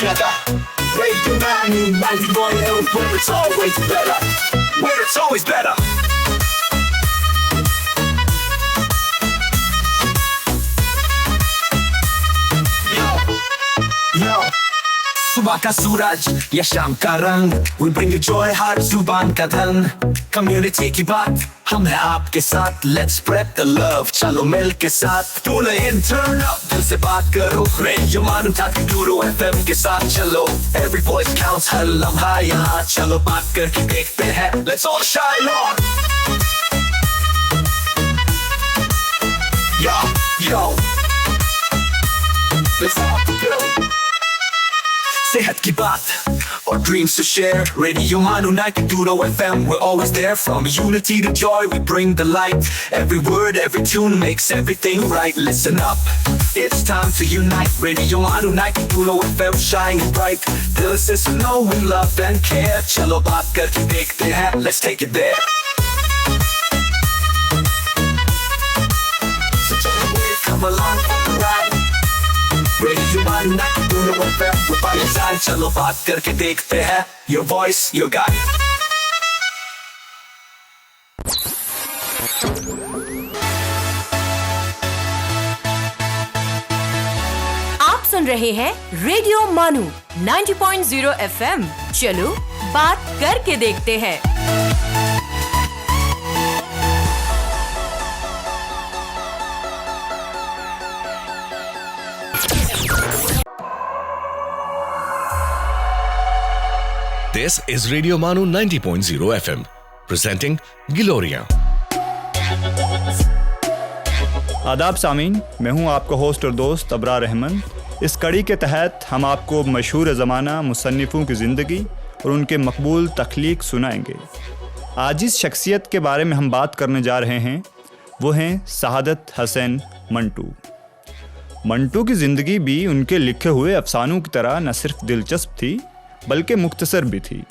together. Radio 91 where it's always better. Where it's always better. Yo, सुबह का सूरज या शाम का रंग, we bring you joy हर जुबान का धन. Community की बात हम हैं आपके साथ, let's spread the love. चलो मिल के साथ tune in, turn up, दिल से बात करो. Radio मानो ताकि गुरु FM के साथ चलो. Every voice counts, हर लम्हा यहाँ चलो बात करके देखते हैं. Let's all shine on. Yo, let's all go. सेहत की बात और dreams to share. Radio Manu Duro FM, we're always there. From unity to joy, we bring the light. Every word, every tune makes everything right. Listen up, it's time to unite. Radio Manu Duro FM, shining bright. Dill se suno, we love and care. Chalo baat karke dekhte hain, let's take it there. So come along for the ride. Radio Manu Duro FM, we're by your side. चलो बात करके देखते हैं. Your voice, your guide. आप सुन रहे हैं radio मानू 90.0 FM. चलो बात करके देखते हैं. This is Radio Manu 90.0 FM, presenting Giloria. आदाब सामीन, मैं हूं आपका होस्ट और दोस्त अबरार रहमान. इस कड़ी के तहत हम आपको मशहूर ज़माना मुसन्निफ़ों की ज़िंदगी और उनके मकबूल तख्लीक सुनाएंगे. आज इस शख्सियत के बारे में हम बात करने जा रहे हैं, वो हैं शहादत हसन मंटू. मंटू की ज़िंदगी भी उनके लिखे हुए अफसानों की तरह न सिर्फ दिलचस्प थी बल्कि मुख्तसर भी थी.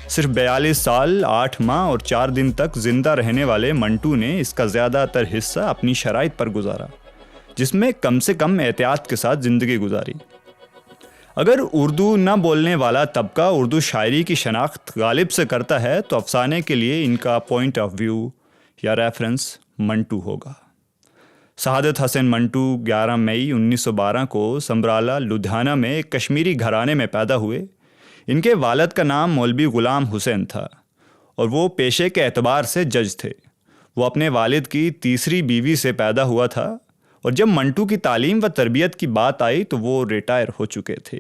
सिर्फ 42 साल 8 माह और 4 दिन तक ज़िंदा रहने वाले मंटू ने इसका ज़्यादातर हिस्सा अपनी शराइत पर गुजारा, जिसमें कम से कम एहतियात के साथ ज़िंदगी गुजारी. अगर उर्दू न बोलने वाला तबका उर्दू शायरी की शनाख्त गालिब से करता है तो अफसाने के लिए इनका पॉइंट ऑफ व्यू या रेफरेंस मंटू होगा. शहादत हसन मंटू 11 मई 1912 को समराला लुधियाना में एक कश्मीरी घराने में पैदा हुए. इनके वालिद का नाम मौलवी ग़ुलाम हुसैन था और वो पेशे के एतबार से जज थे. वो अपने वालिद की तीसरी बीवी से पैदा हुआ था और जब मंटू की तालीम व तरबियत की बात आई तो वो रिटायर हो चुके थे.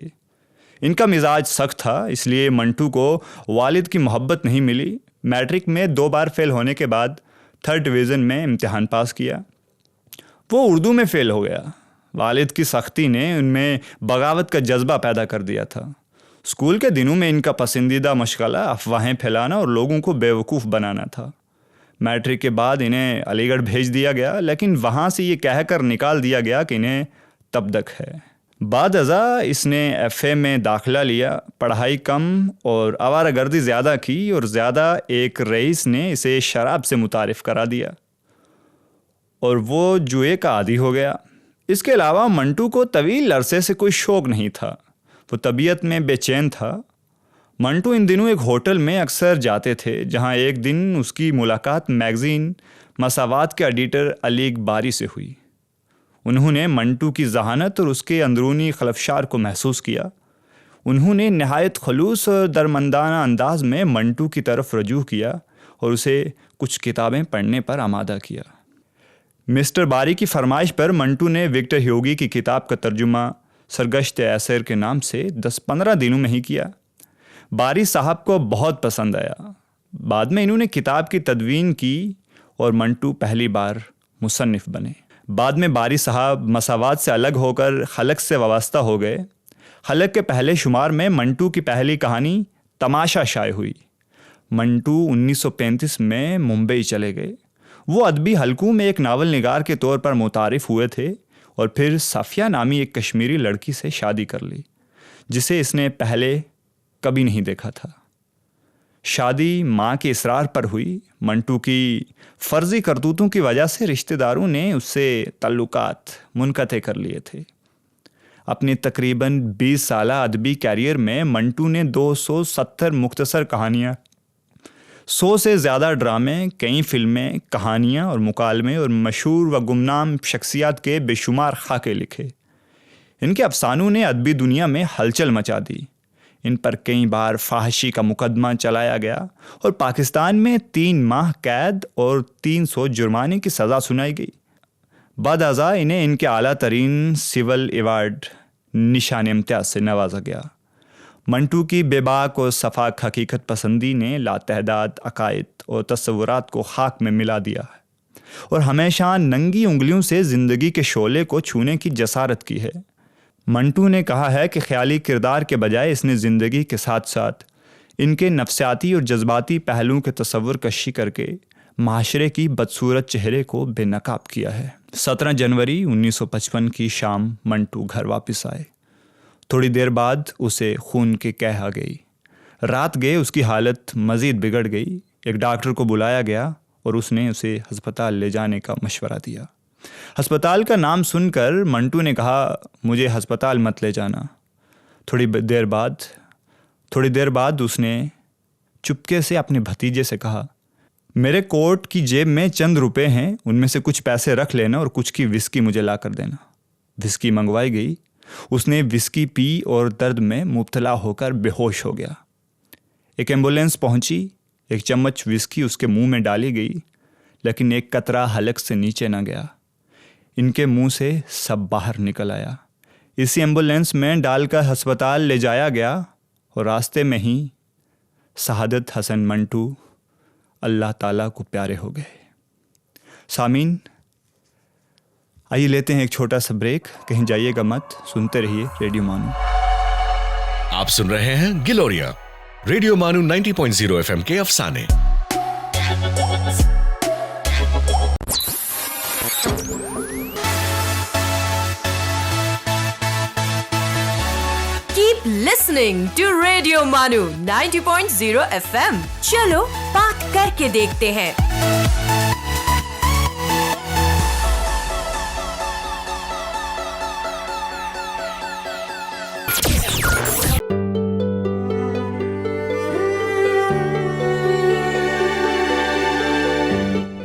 इनका मिजाज सख्त था, इसलिए मंटू को वालिद की मोहब्बत नहीं मिली. मैट्रिक में 2 बार फेल होने के बाद 3rd डिवीज़न में इम्तिहान पास किया. वो उर्दू में फ़ेल हो गया. वालिद की सख्ती ने उनमें बगावत का जज्बा पैदा कर दिया था. स्कूल के दिनों में इनका पसंदीदा मशगला अफवाहें फैलाना और लोगों को बेवकूफ़ बनाना था. मैट्रिक के बाद इन्हें अलीगढ़ भेज दिया गया, लेकिन वहाँ से ये कहकर निकाल दिया गया कि इन्हें तबदक है. बाद अज़ा इसने FA में दाखिला लिया. पढ़ाई कम और आवारागर्दी ज़्यादा की और ज़्यादा एक रईस ने इसे शराब से मुतारिफ़ करा दिया और वो जुए का आदी हो गया. इसके अलावा मंटू को तवील अरसे से कोई शौक़ नहीं था. वो तबीयत में बेचैन था. मंटू इन दिनों एक होटल में अक्सर जाते थे, जहां एक दिन उसकी मुलाकात मैगज़ीन मसावात के एडिटर अली इकबारी से हुई. उन्होंने मंटू की जहानत और उसके अंदरूनी खलफशार को महसूस किया. उन्होंने नहायत खलूस और दरमंदाना अंदाज में मंटू की तरफ रजू किया और उसे कुछ किताबें पढ़ने पर आमादा किया. मिस्टर बारी की फरमाइश पर मंटू ने विक्टर ह्यूगी की किताब का तर्जुमा सरगश्त ऐसर के नाम से 10-15 दिनों में ही किया. बारी साहब को बहुत पसंद आया. बाद में इन्होंने किताब की तदवीन की और मंटू पहली बार मुसन्निफ़ बने. बाद में बारी साहब मसावात से अलग होकर खलक से वाबस्ता हो गए. खलक के पहले शुमार में मंटू की पहली कहानी तमाशा शाये हुई. मंटू 1935 में मुंबई चले गए. वो अदबी हलकों में एक नावल निगार के तौर पर मुतारिफ़ हुए थे और फिर साफिया नामी एक कश्मीरी लड़की से शादी कर ली, जिसे इसने पहले कभी नहीं देखा था. शादी माँ के इसरार पर हुई. मंटू की फर्जी करतूतों की वजह से रिश्तेदारों ने उससे ताल्लुकात मुनक़ते कर लिए थे. अपनी तकरीबन 20 साला अदबी कैरियर में मंटू ने 270 मुख्तसर कहानियाँ, 100 से ज़्यादा ड्रामे, कई फिल्में, कहानियाँ और मुकालमे और मशहूर व गुमनाम शख्सियात के बेशुमार खाके लिखे। इनके अफसानों ने अदबी दुनिया में हलचल मचा दी। इन पर कई बार फाहशी का मुकदमा चलाया गया और पाकिस्तान में 3 माह कैद और 300 जुर्माने की सज़ा सुनाई गई। बदअज़ा इन्हें इनके आला तरीन सिविल अवार्ड निशान इम्तियाज़ से नवाजा गया। मंटू की बेबाक और सफाक हकीकत पसंदी ने लातहदाद अकायद और तस्वुरात को खाक में मिला दिया है और हमेशा नंगी उंगलियों से ज़िंदगी के शोले को छूने की जसारत की है। मंटू ने कहा है कि ख्याली किरदार के बजाय इसने ज़िंदगी के साथ साथ इनके नफ्सियाती और जज्बाती पहलुओं के तस्वुर कशी करके माशरे की बदसूरत चेहरे को बेनकाब किया है। 17 जनवरी 1955 की शाम मंटू घर वापस आए। थोड़ी देर बाद उसे खून की कह आ गई। रात गए उसकी हालत मज़ीद बिगड़ गई। एक डॉक्टर को बुलाया गया और उसने उसे हस्पताल ले जाने का मशवरा दिया। हस्पताल का नाम सुनकर मंटू ने कहा, मुझे हस्पताल मत ले जाना। थोड़ी देर बाद उसने चुपके से अपने भतीजे से कहा, मेरे कोट की जेब में चंद रुपए हैं, उनमें से कुछ पैसे रख लेना और कुछ की विस्की मुझे ला कर देना। विस्की मंगवाई गई। उसने विस्की पी और दर्द में मुब्तला होकर बेहोश हो गया। एक एम्बुलेंस पहुंची। एक चम्मच विस्की उसके मुंह में डाली गई, लेकिन एक कतरा हलक से नीचे न गया। इनके मुंह से सब बाहर निकल आया। इसी एम्बुलेंस में डालकर अस्पताल ले जाया गया और रास्ते में ही शहादत हसन मंटू अल्लाह ताला को प्यारे हो गए। सामीन, आइए लेते हैं एक छोटा सा ब्रेक। कहीं जाइएगा मत, सुनते रहिए रेडियो मानू। आप सुन रहे हैं गिलोरिया रेडियो मानू 90.0 FM के अफसाने। Keep listening to Radio Manu 90.0 FM। चलो बात करके देखते हैं।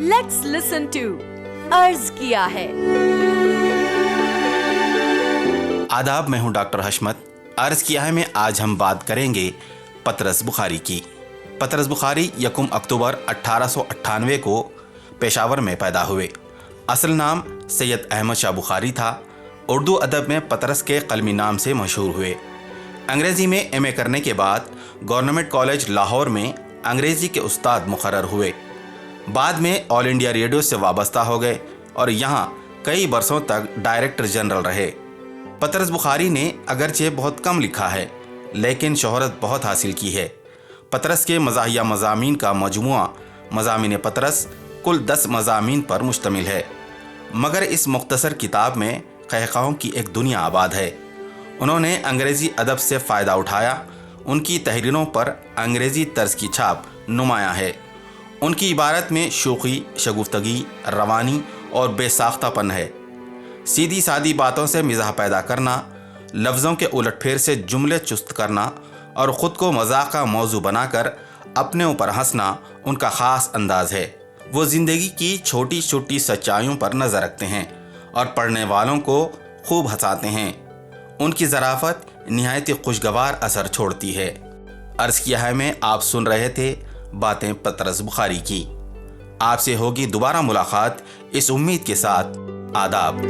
Let's listen to अर्ज किया है। आदाब, मैं हूं डॉक्टर हशमत। अर्ज किया है में आज हम बात करेंगे पतरस बुखारी की। पतरस बुखारी 1 अक्टूबर 1898 को पेशावर में पैदा हुए। असल नाम सैयद अहमद शाह बुखारी था। उर्दू अदब में पतरस के कलमी नाम से मशहूर हुए। अंग्रेज़ी में एमए करने के बाद गवर्नमेंट कॉलेज लाहौर में अंग्रेज़ी के उस्ताद मुकर्रर हुए। बाद में ऑल इंडिया रेडियो से वाबस्ता हो गए और यहाँ कई बरसों तक डायरेक्टर जनरल रहे। पतरस बुखारी ने अगरचे बहुत कम लिखा है, लेकिन शोहरत बहुत हासिल की है। पतरस के मज़ाहिया मज़ामीन का मजमुआ मज़ामीन पतरस कुल 10 मज़ामीन पर मुश्तमिल है, मगर इस मुख्तसर किताब में क़हक़हों की एक दुनिया आबाद है। उन्होंने अंग्रेज़ी अदब से फ़ायदा उठाया। उनकी तहरीरों पर अंग्रेज़ी तर्ज की छाप नुमायाँ है। उनकी इबारत में शोखी, शगुफ्तगी, रवानी और बेसाख्तापन है। सीधी सादी बातों से मिजाह पैदा करना, लफ्ज़ों के उलटफेर से जुमले चुस्त करना और ख़ुद को मजाक का मौजू बनाकर अपने ऊपर हंसना उनका ख़ास अंदाज़ है। वो ज़िंदगी की छोटी छोटी सच्चाइयों पर नज़र रखते हैं और पढ़ने वालों को खूब हंसाते हैं। उनकी ज़राफ़त निहायत खुशगवार असर छोड़ती है। अर्ज़ किया है में आप सुन रहे थे बातें पतरस बुखारी की। आपसे होगी दोबारा मुलाकात इस उम्मीद के साथ। आदाब।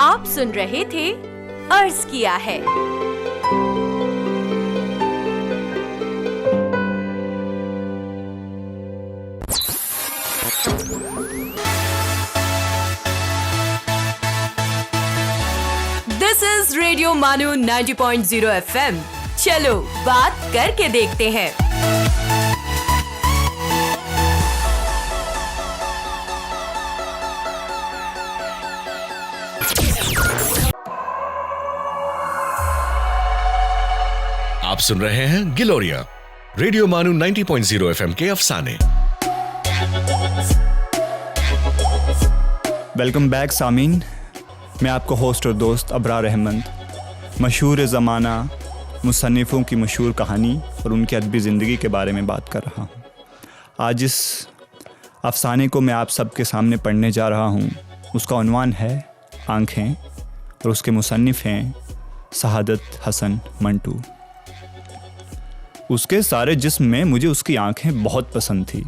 आप सुन रहे थे अर्ज किया है। दिस इज रेडियो मानू 90.0 FM। चलो बात करके देखते हैं। आप सुन रहे हैं गिलोरिया रेडियो मानू 90.0 FM के अफसाने। वेलकम बैक सामीन। मैं आपका होस्ट और दोस्त अबरार अहमद मशहूर ज़माना मुसन्निफ़ों की मशहूर कहानी और उनकी अदबी ज़िंदगी के बारे में बात कर रहा हूँ। आज इस अफ़साने को मैं आप सबके सामने पढ़ने जा रहा हूँ। उसका उन्वान है आँखें और उसके मुसन्निफ़ हैं शहादत हसन मंटू। उसके सारे जिस्म में मुझे उसकी आँखें बहुत पसंद थी।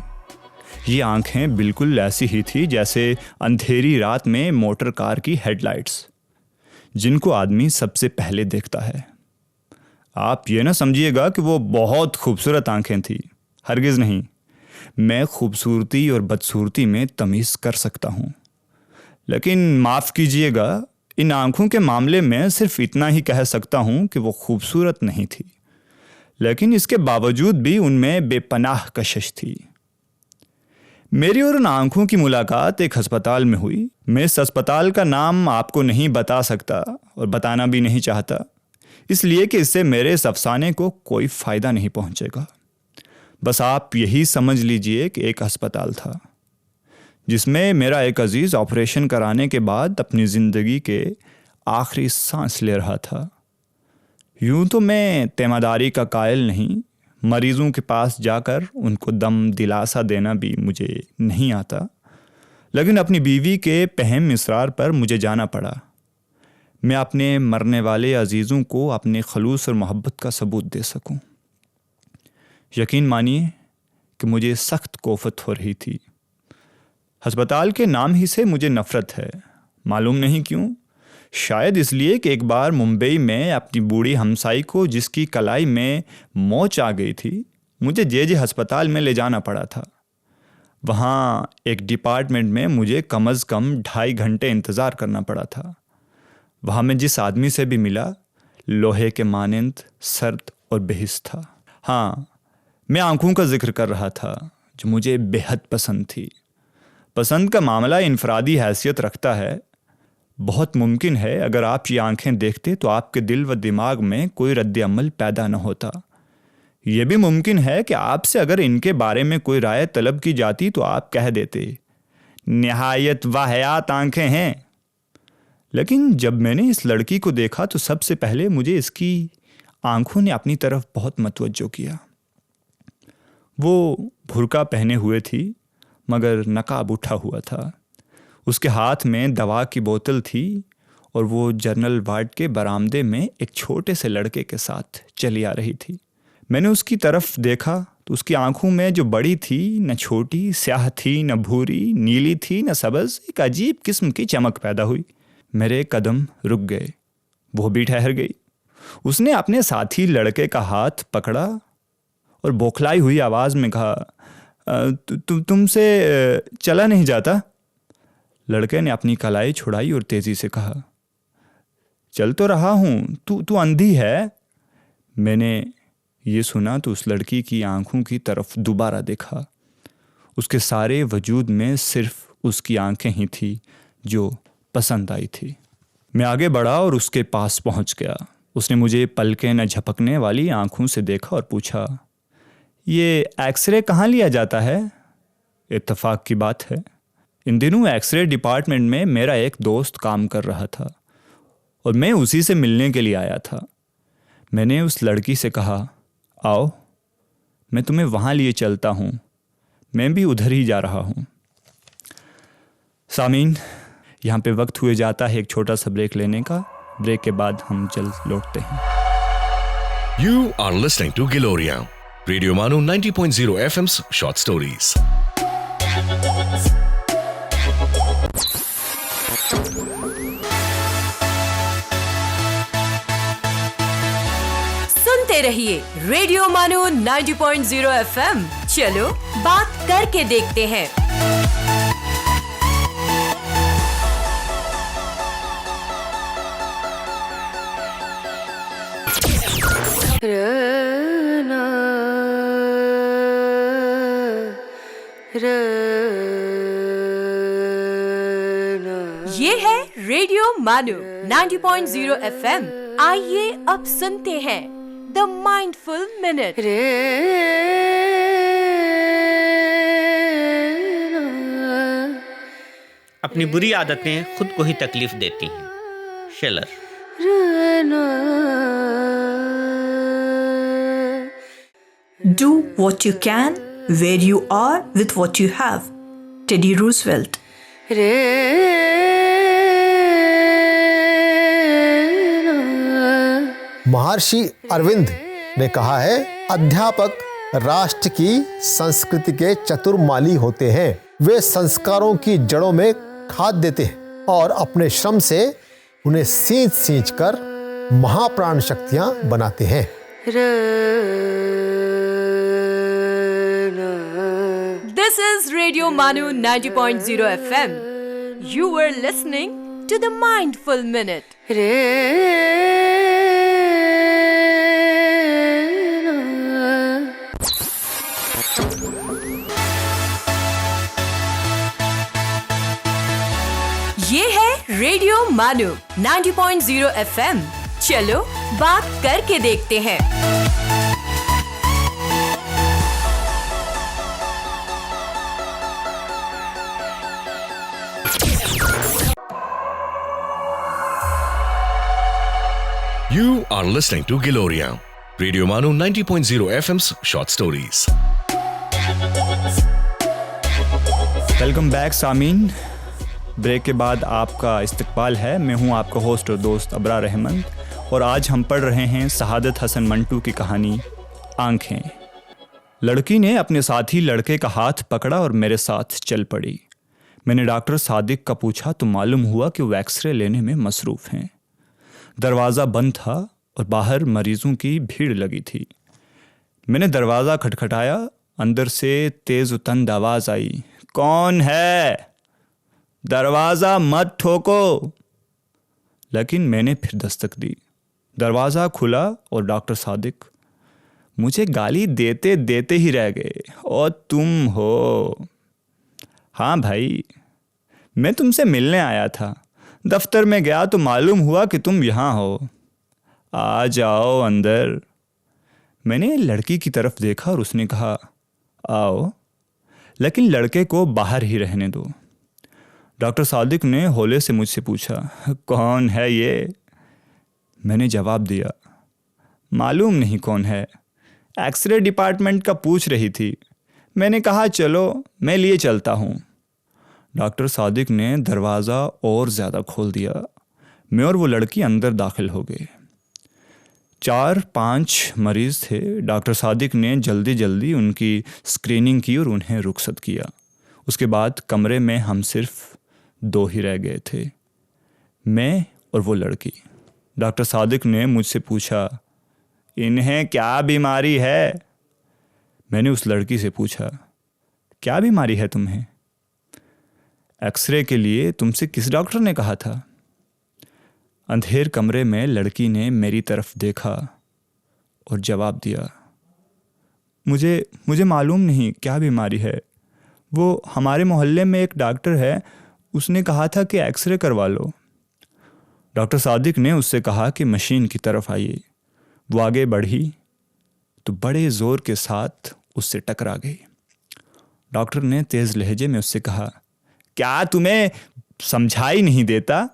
ये आँखें बिल्कुल ऐसी ही थी जैसे अंधेरी रात में मोटर कार की हेडलाइट्स, जिनको आदमी सबसे पहले देखता है। आप ये ना समझिएगा कि वो बहुत खूबसूरत आँखें थी, हरगिज़ नहीं। मैं खूबसूरती और बदसूरती में तमीज़ कर सकता हूँ, लेकिन माफ़ कीजिएगा, इन आँखों के मामले में सिर्फ इतना ही कह सकता हूँ कि वो खूबसूरत नहीं थी, लेकिन इसके बावजूद भी उनमें बेपनाह कशिश थी। मेरी और उन आँखों की मुलाकात एक अस्पताल में हुई। मैं इस अस्पताल का नाम आपको नहीं बता सकता और बताना भी नहीं चाहता, इसलिए कि इससे मेरे इस अफसाने को कोई फ़ायदा नहीं पहुँचेगा। बस आप यही समझ लीजिए कि एक अस्पताल था जिसमें मेरा एक अजीज़ ऑपरेशन कराने के बाद अपनी ज़िंदगी के आखिरी सांस ले रहा था। यूँ तो मैं तेमादारी का कायल नहीं, मरीज़ों के पास जाकर उनको दम दिलासा देना भी मुझे नहीं आता, लेकिन अपनी बीवी के पहम इसरार पर मुझे जाना पड़ा। मैं अपने मरने वाले अजीज़ों को अपने खलूस और मोहब्बत का सबूत दे सकूं। यकीन मानिए कि मुझे सख्त कोफत हो रही थी। अस्पताल के नाम ही से मुझे नफ़रत है, मालूम नहीं क्यों। शायद इसलिए कि एक बार मुंबई में अपनी बूढ़ी हमसाई को, जिसकी कलाई में मोच आ गई थी, मुझे जे अस्पताल में ले जाना पड़ा था। वहाँ एक डिपार्टमेंट में मुझे कम अज़ कम 2.5 घंटे इंतज़ार करना पड़ा था। वहाँ मैं जिस आदमी से भी मिला, लोहे के मानंद सर्द और बेहिस था। हाँ, मैं आँखों का जिक्र कर रहा था जो मुझे बेहद पसंद थी। पसंद का मामला इनफरादी हैसियत रखता है। बहुत मुमकिन है अगर आप ये आंखें देखते तो आपके दिल व दिमाग में कोई रद्द अमल पैदा न होता। यह भी मुमकिन है कि आपसे अगर इनके बारे में कोई राय तलब की जाती तो आप कह देते, निहायत वाहियात आंखें हैं। लेकिन जब मैंने इस लड़की को देखा तो सबसे पहले मुझे इसकी आंखों ने अपनी तरफ बहुत मतवज्जो किया। वो बुर्का पहने हुए थी, मगर नकाब उठा हुआ था। उसके हाथ में दवा की बोतल थी और वो जनरल वार्ड के बरामदे में एक छोटे से लड़के के साथ चली आ रही थी। मैंने उसकी तरफ देखा तो उसकी आंखों में जो बड़ी थी, न छोटी, स्याह थी, न भूरी, नीली थी, न सबज, एक अजीब किस्म की चमक पैदा हुई। मेरे कदम रुक गए, वो भी ठहर गई। उसने अपने साथी लड़के का हाथ पकड़ा और बौखलाई हुई आवाज़ में कहा, तुमसे चला नहीं जाता? लड़के ने अपनी कलाई छुड़ाई और तेजी से कहा, चल तो रहा हूँ, तू अंधी है? मैंने ये सुना तो उस लड़की की आंखों की तरफ दोबारा देखा। उसके सारे वजूद में सिर्फ उसकी आंखें ही थी जो पसंद आई थी। मैं आगे बढ़ा और उसके पास पहुँच गया। उसने मुझे पलकें न झपकने वाली आंखों से देखा और पूछा, ये एक्सरे कहाँ लिया जाता है? इत्तेफाक की बात है, इन दिनों एक्सरे डिपार्टमेंट में मेरा एक दोस्त काम कर रहा था और मैं उसी से मिलने के लिए आया था। मैंने उस लड़की से कहा, आओ मैं तुम्हें वहाँ लिए चलता हूँ, मैं भी उधर ही जा रहा हूँ। सामीन, यहाँ पे वक्त हुए जाता है एक छोटा सा ब्रेक लेने का। ब्रेक के बाद हम जल्द लौटते हैं। You are listening to Giloria, Radio Manu 90.0 FM's Short Stories. सुनते रहिए रेडियो मानो 90.0 FM। चलो बात करके देखते हैं। ये है रेडियो मानो 90.0 FM। आइए अब सुनते हैं द माइंडफुल मिनट। अब अपनी बुरी आदतें खुद को ही तकलीफ देती हैं। Shelar. Do what you can, where you are, with what you have. Teddy Roosevelt. महर्षि अरविंद ने कहा है, अध्यापक राष्ट्र की संस्कृति के चतुर माली होते हैं। वे संस्कारों की जड़ों में खाद देते हैं और अपने श्रम से उन्हें सींच कर महाप्राण शक्तियां बनाते हैं। This is Radio Manu 90.0 FM. You were listening to the Mindful Minute. ये है रेडियो मानू 90.0 FM। चलो बात करके देखते हैं। You are listening to Giloria, Radio Manu 90.0 FM's short stories. Welcome back Sameen. Break के बाद आपका इस्तकबाल है। मैं हूं आपका होस्ट और दोस्त अबरार रहमान और आज हम पढ़ रहे हैं शहादत हसन मंटू की कहानी आंखें। लड़की ने अपने साथी लड़के का हाथ पकड़ा और मेरे साथ चल पड़ी। मैंने डॉक्टर सादिक का पूछा तो मालूम हुआ कि वो एक्सरे लेने में मसरूफ़ हैं। दरवाज़ा बंद था और बाहर मरीज़ों की भीड़ लगी थी। मैंने दरवाज़ा खटखटाया। अंदर से तेज़ तंद आवाज़ आई, कौन है? दरवाज़ा मत ठोको। लेकिन मैंने फिर दस्तक दी। दरवाज़ा खुला और डॉक्टर सादिक मुझे गाली देते देते ही रह गए। और तुम हो? हाँ भाई, मैं तुमसे मिलने आया था। दफ्तर में गया तो मालूम हुआ कि तुम यहाँ हो। आ जाओ अंदर। मैंने लड़की की तरफ देखा और उसने कहा, आओ, लेकिन लड़के को बाहर ही रहने दो। डॉक्टर सादिक ने हौले से मुझसे पूछा, कौन है ये? मैंने जवाब दिया, मालूम नहीं कौन है, एक्सरे डिपार्टमेंट का पूछ रही थी। मैंने कहा चलो मैं लिए चलता हूँ। डॉक्टर सादिक ने दरवाज़ा और ज़्यादा खोल दिया। मैं और वो लड़की अंदर दाखिल हो गए। 4-5 मरीज़ थे। डॉक्टर सादिक ने जल्दी जल्दी उनकी स्क्रीनिंग की और उन्हें रुखसत किया। उसके बाद कमरे में हम सिर्फ 2 ही रह गए थे, मैं और वो लड़की। डॉक्टर सादिक ने मुझसे पूछा, इन्हें क्या बीमारी है? मैंने उस लड़की से पूछा, क्या बीमारी है तुम्हें? एक्सरे के लिए तुमसे किस डॉक्टर ने कहा था? अंधेर कमरे में लड़की ने मेरी तरफ देखा और जवाब दिया, मुझे मालूम नहीं क्या बीमारी है। वो हमारे मोहल्ले में एक डॉक्टर है, उसने कहा था कि एक्सरे करवा लो। डॉक्टर सादिक ने उससे कहा कि मशीन की तरफ आइए। वो आगे बढ़ी तो बड़े ज़ोर के साथ उससे टकरा गई। डॉक्टर ने तेज़ लहजे में उससे कहा, क्या तुम्हें समझाई नहीं देता?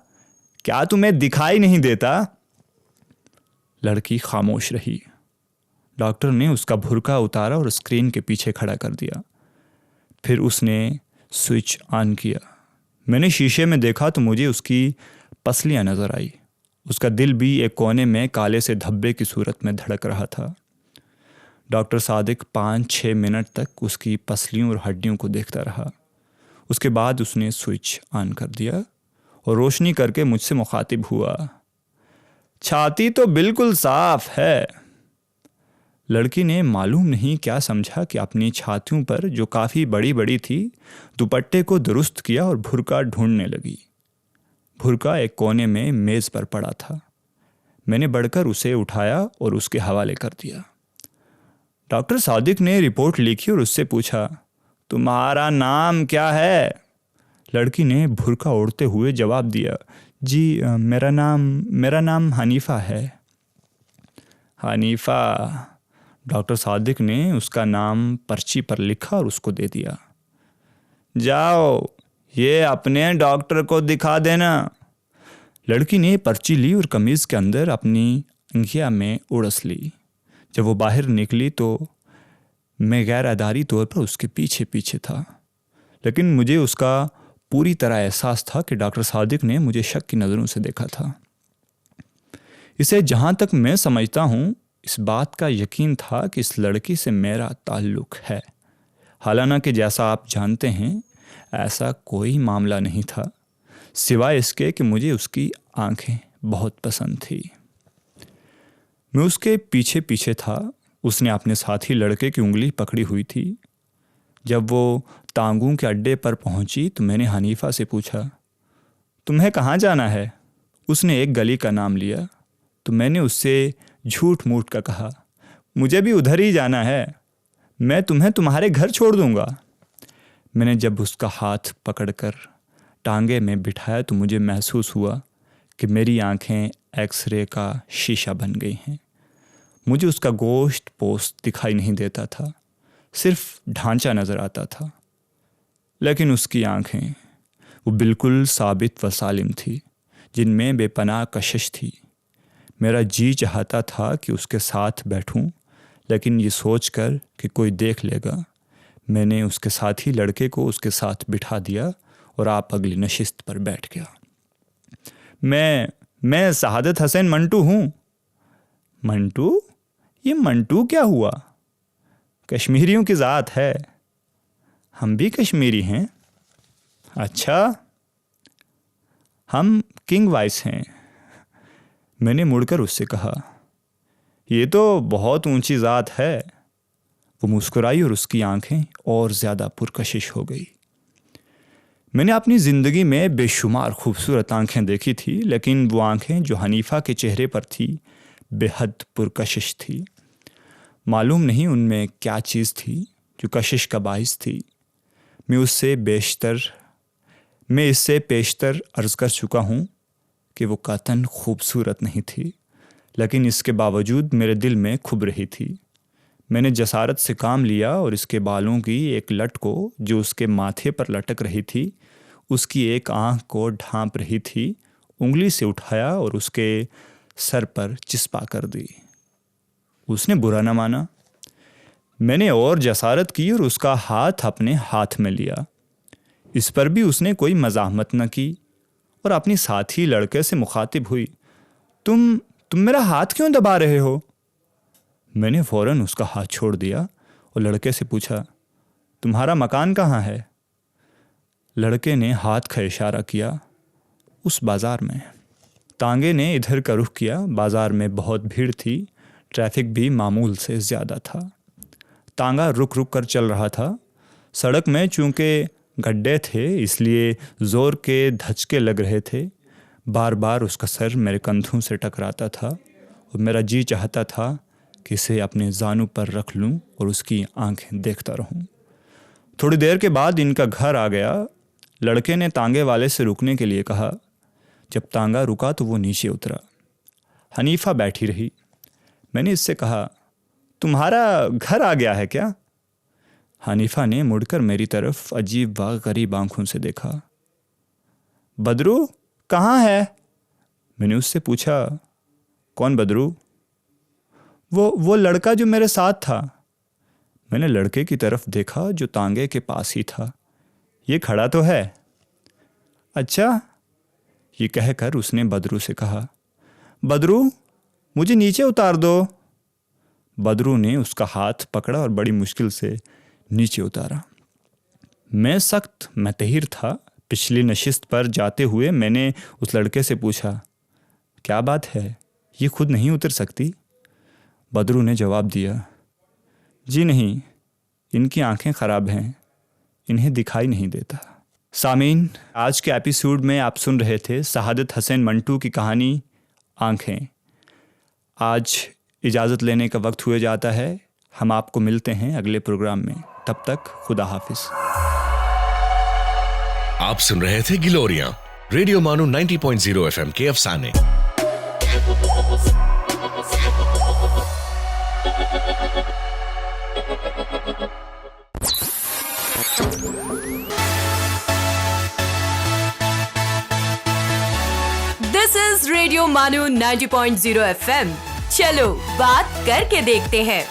क्या तुम्हें दिखाई नहीं देता? लड़की खामोश रही। डॉक्टर ने उसका बुर्का उतारा और स्क्रीन के पीछे खड़ा कर दिया। फिर उसने स्विच ऑन किया। मैंने शीशे में देखा तो मुझे उसकी पसलियां नज़र आई। उसका दिल भी एक कोने में काले से धब्बे की सूरत में धड़क रहा था। डॉक्टर सादिक 5-6 मिनट तक उसकी पसलियों और हड्डियों को देखता रहा। उसके बाद उसने स्विच ऑन कर दिया और रोशनी करके मुझसे मुखातिब हुआ, छाती तो बिल्कुल साफ है। लड़की ने मालूम नहीं क्या समझा कि अपनी छातियों पर, जो काफ़ी बड़ी बड़ी थी, दुपट्टे को दुरुस्त किया और भुर्का ढूंढने लगी। भुर्का एक कोने में मेज़ पर पड़ा था। मैंने बढ़कर उसे उठाया और उसके हवाले कर दिया। डॉक्टर सादिक ने रिपोर्ट लिखी और उससे पूछा, तुम्हारा नाम क्या है? लड़की ने भुर्का ओढ़ते हुए जवाब दिया, जी मेरा नाम हनीफ़ा है। हनीफ़ा। डॉक्टर सादिक ने उसका नाम पर्ची पर लिखा और उसको दे दिया। जाओ ये अपने डॉक्टर को दिखा देना। लड़की ने पर्ची ली और कमीज के अंदर अपनी अंगिया में उड़स ली। जब वो बाहर निकली तो मैं गैर अदारी तौर पर उसके पीछे पीछे था, लेकिन मुझे उसका पूरी तरह एहसास था कि डॉक्टर सादिक ने मुझे शक की नज़रों से देखा था। इसे जहाँ तक मैं समझता हूँ, इस बात का यकीन था कि इस लड़की से मेरा ताल्लुक़ है। हालांकि जैसा आप जानते हैं, ऐसा कोई मामला नहीं था, सिवाय इसके कि मुझे उसकी आंखें बहुत पसंद थी। मैं उसके पीछे पीछे था। उसने अपने साथी लड़के की उंगली पकड़ी हुई थी। जब वो तांगू के अड्डे पर पहुंची तो मैंने हनीफा से पूछा, तुम्हें कहाँ जाना है? उसने एक गली का नाम लिया तो मैंने उससे झूठ मूठ का कहा, मुझे भी उधर ही जाना है, मैं तुम्हें तुम्हारे घर छोड़ दूंगा। मैंने जब उसका हाथ पकड़कर टांगे में बिठाया तो मुझे महसूस हुआ कि मेरी आंखें एक्सरे का शीशा बन गई हैं। मुझे उसका गोश्त पोस्ट दिखाई नहीं देता था, सिर्फ ढांचा नज़र आता था। लेकिन उसकी आंखें वो बिल्कुल साबित व सालिम थी, जिनमें बेपनाह कशिश थी। मेरा जी चाहता था कि उसके साथ बैठूं, लेकिन ये सोचकर कि कोई देख लेगा, मैंने उसके साथी लड़के को उसके साथ बिठा दिया और आप अगली नशिस्त पर बैठ गया। मैं शहादत हसन मंटू हूँ। मंटू? ये मंटू क्या हुआ? कश्मीरियों की ज़ात है। हम भी कश्मीरी हैं। अच्छा, हम किंग वाइस हैं। मैंने मुड़कर उससे कहा, ये तो बहुत ऊंची ज़ात है। वो मुस्कुराई और उसकी आंखें और ज़्यादा पुरकशिश हो गई। मैंने अपनी ज़िंदगी में बेशुमार खूबसूरत आंखें देखी थी, लेकिन वो आंखें जो हनीफा के चेहरे पर थी बेहद पुरकशिश थी। मालूम नहीं उनमें क्या चीज़ थी जो कशिश का बाइस थी। मैं इससे पेशतर अर्ज़ कर चुका हूँ कि वो कतन खूबसूरत नहीं थी, लेकिन इसके बावजूद मेरे दिल में खुब रही थी। मैंने जसारत से काम लिया और इसके बालों की एक लट को जो उसके माथे पर लटक रही थी, उसकी एक आँख को ढांप रही थी, उंगली से उठाया और उसके सर पर चिस्पा कर दी। उसने बुरा न माना। मैंने और जसारत की और उसका हाथ अपने हाथ में लिया। इस पर भी उसने कोई मज़ाहमत न की और अपनी साथी लड़के से मुखातिब हुई, तुम मेरा हाथ क्यों दबा रहे हो? मैंने फ़ौरन उसका हाथ छोड़ दिया और लड़के से पूछा, तुम्हारा मकान कहाँ है? लड़के ने हाथ का इशारा किया, उस बाज़ार में। तांगे ने इधर का रुख किया। बाज़ार में बहुत भीड़ थी, ट्रैफिक भी मामूल से ज़्यादा था। तांगा रुक रुक कर चल रहा था। सड़क में चूँकि गड्ढे थे इसलिए ज़ोर के धचके लग रहे थे। बार बार उसका सर मेरे कंधों से टकराता था और मेरा जी चाहता था कि इसे अपने जानू पर रख लूं और उसकी आंखें देखता रहूं। थोड़ी देर के बाद इनका घर आ गया। लड़के ने तांगे वाले से रुकने के लिए कहा। जब तांगा रुका तो वो नीचे उतरा। हनीफा बैठी रही। मैंने इससे कहा, तुम्हारा घर आ गया है क्या? हनीफा ने मुड़कर मेरी तरफ अजीब व गरीब आंखों से देखा। बदरू कहाँ है? मैंने उससे पूछा। कौन बदरू? वो लड़का जो मेरे साथ था। मैंने लड़के की तरफ देखा जो तांगे के पास ही था। ये खड़ा तो है। अच्छा, ये कहकर उसने बदरू से कहा, बदरू मुझे नीचे उतार दो। बदरू ने उसका हाथ पकड़ा और बड़ी मुश्किल से नीचे उतारा। मैं सख्त मतहिर था। पिछली नशिस्त पर जाते हुए मैंने उस लड़के से पूछा, क्या बात है, ये खुद नहीं उतर सकती? बदरू ने जवाब दिया, जी नहीं, इनकी आंखें ख़राब हैं, इन्हें दिखाई नहीं देता। सामीन, आज के एपिसोड में आप सुन रहे थे शहादत हसन मंटू की कहानी आंखें। आज इजाज़त लेने का वक्त हुए जाता है। हम आपको मिलते हैं अगले प्रोग्राम में। तब तक खुदा हाफिज। आप सुन रहे थे गिलोरियां, रेडियो मानो 90.0 FM के अफसाने। दिस इज रेडियो मानू 90.0 FM। चलो बात करके देखते हैं।